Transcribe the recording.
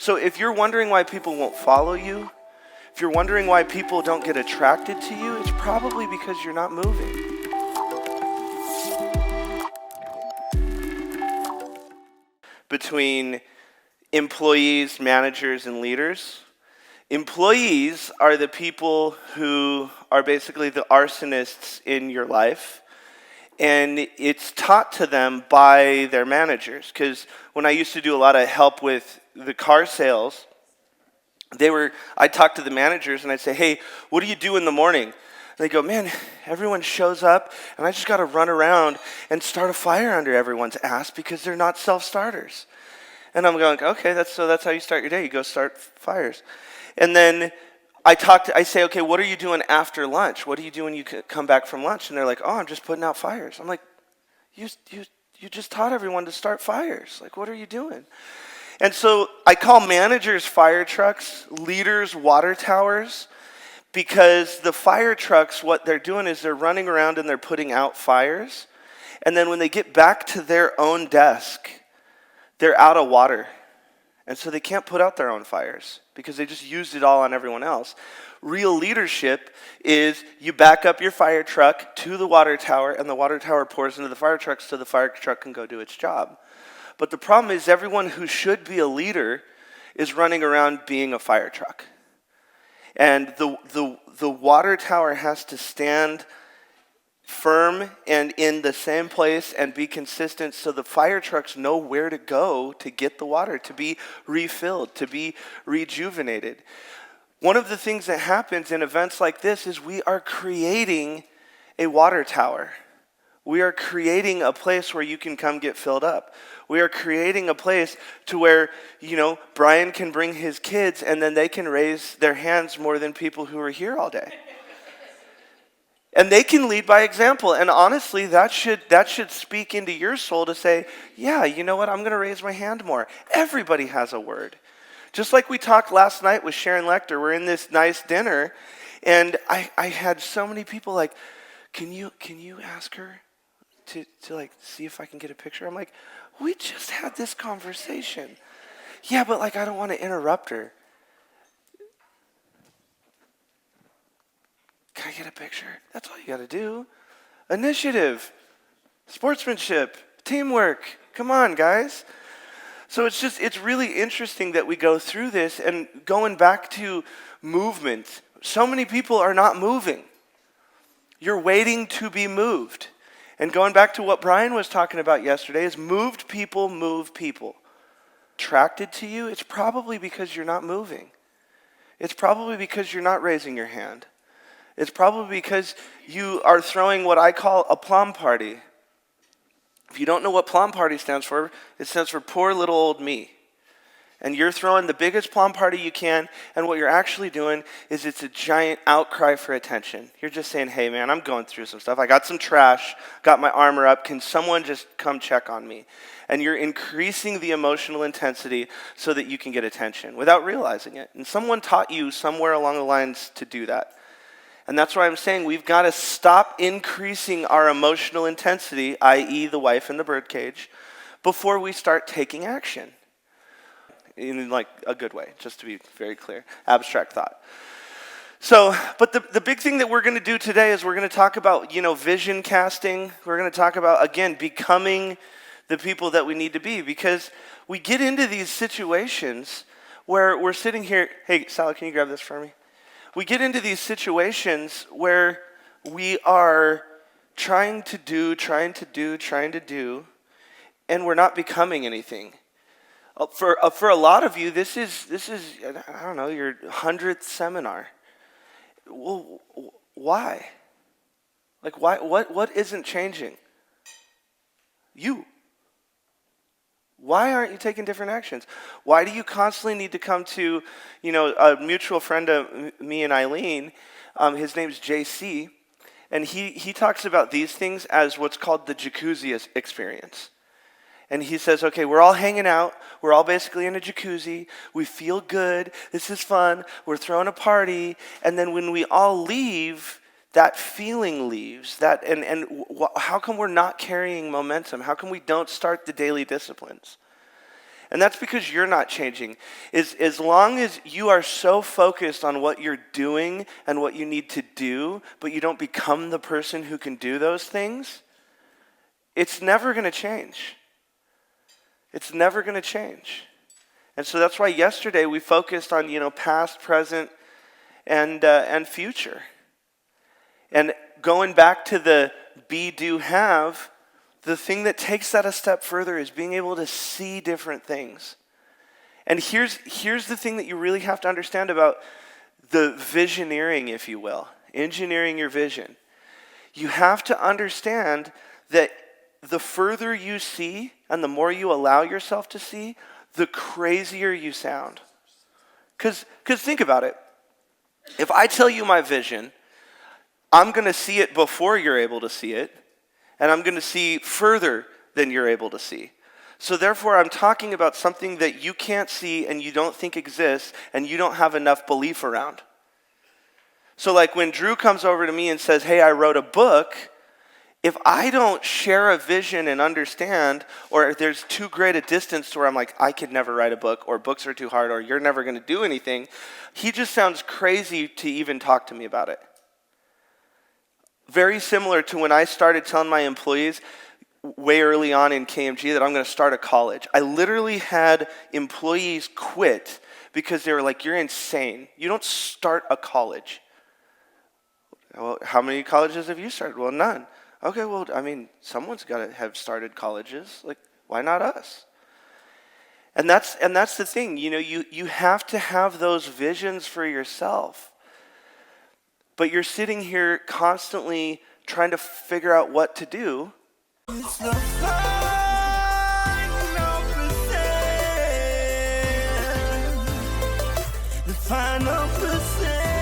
So if you're wondering why people won't follow you, if you're wondering why people don't get attracted to you, it's probably because you're not moving. Between employees, managers, and leaders, employees are the people who are basically the arsonists in your life. And it's taught to them by their managers. Because when I used to do a lot of help with the car sales, I'd talk to the managers and I'd say, hey, what do you do in the morning? And they go, man, everyone shows up and I just got to run around and start a fire under everyone's ass because they're not self-starters. And I'm going, okay, that's how you start your day. You go start fires. And then I say, okay, what are you doing after lunch? What do you do when you come back from lunch? And they're like, oh, I'm just putting out fires. I'm like, you just taught everyone to start fires. Like, what are you doing? And so I call managers fire trucks, leaders water towers, because the fire trucks, what they're doing is they're running around and they're putting out fires. And then when they get back to their own desk, they're out of water. And so they can't put out their own fires because they just used it all on everyone else. Real leadership is you back up your fire truck to the water tower and the water tower pours into the fire truck so the fire truck can go do its job. But the problem is everyone who should be a leader is running around being a fire truck. And the water tower has to stand firm and in the same place and be consistent so the fire trucks know where to go to get the water, to be refilled, to be rejuvenated. One of the things that happens in events like this is we are creating a water tower. We are creating a place where you can come get filled up. We are creating a place to where, Brian can bring his kids and then they can raise their hands more than people who are here all day. And they can lead by example. And honestly, that should speak into your soul to say, yeah, you know what? I'm going to raise my hand more. Everybody has a word. Just like we talked last night with Sharon Lecter. We're in this nice dinner, and I had so many people like, can you ask her to like see if I can get a picture? I'm like, we just had this conversation. Yeah, but like I don't want to interrupt her. Can I get a picture? That's all you got to do. Initiative, sportsmanship, teamwork. Come on, guys. So it's really interesting that we go through this and going back to movement. So many people are not moving. You're waiting to be moved. And going back to what Brian was talking about yesterday is moved people move people. Attracted to you, it's probably because you're not moving. It's probably because you're not raising your hand. It's probably because you are throwing what I call a plum party. If you don't know what plum party stands for, it stands for poor little old me. And you're throwing the biggest plum party you can, and what you're actually doing is it's a giant outcry for attention. You're just saying, hey man, I'm going through some stuff. I got some trash, got my armor up. Can someone just come check on me? And you're increasing the emotional intensity so that you can get attention without realizing it. And someone taught you somewhere along the lines to do that. And that's why I'm saying we've got to stop increasing our emotional intensity, i.e. the wife in the birdcage, before we start taking action. In like a good way, just to be very clear. Abstract thought. So, but the big thing that we're going to do today is we're going to talk about, vision casting. We're going to talk about, again, becoming the people that we need to be. Because we get into these situations where we're sitting here. Hey, Sally, can you grab this for me? We get into these situations where we are trying to do, and we're not becoming anything. For a lot of you, this is I don't know, your 100th seminar. Well, why? Like why? What isn't changing? You. Why aren't you taking different actions? Why do you constantly need to come to, a mutual friend of me and Eileen, his name's JC, and he talks about these things as what's called the jacuzzi experience. And he says, okay, we're all hanging out. We're all basically in a jacuzzi. We feel good. This is fun. We're throwing a party. And then when we all leave, that feeling leaves. How come we're not carrying momentum? How come we don't start the daily disciplines? And that's because you're not changing. As long as you are so focused on what you're doing and what you need to do, but you don't become the person who can do those things, it's never going to change. It's never going to change. And so that's why yesterday we focused on, past, present, and future. And going back to the be, do, have, the thing that takes that a step further is being able to see different things. And here's the thing that you really have to understand about the visioneering, if you will, engineering your vision. You have to understand that the further you see and the more you allow yourself to see, the crazier you sound. Because think about it. If I tell you my vision, I'm going to see it before you're able to see it, and I'm going to see further than you're able to see. So therefore, I'm talking about something that you can't see and you don't think exists and you don't have enough belief around. So like when Drew comes over to me and says, hey, I wrote a book, if I don't share a vision and understand, or if there's too great a distance to where I'm like, I could never write a book, or books are too hard, or you're never going to do anything, he just sounds crazy to even talk to me about it. Very similar to when I started telling my employees way early on in KMG that I'm going to start a college. I literally had employees quit because they were like, you're insane. You don't start a college. Well, how many colleges have you started? Well, none. Okay, well, someone's got to have started colleges. Like, why not us? And that's the thing. You have to have those visions for yourself. But you're sitting here constantly trying to figure out what to do. It's the final percent.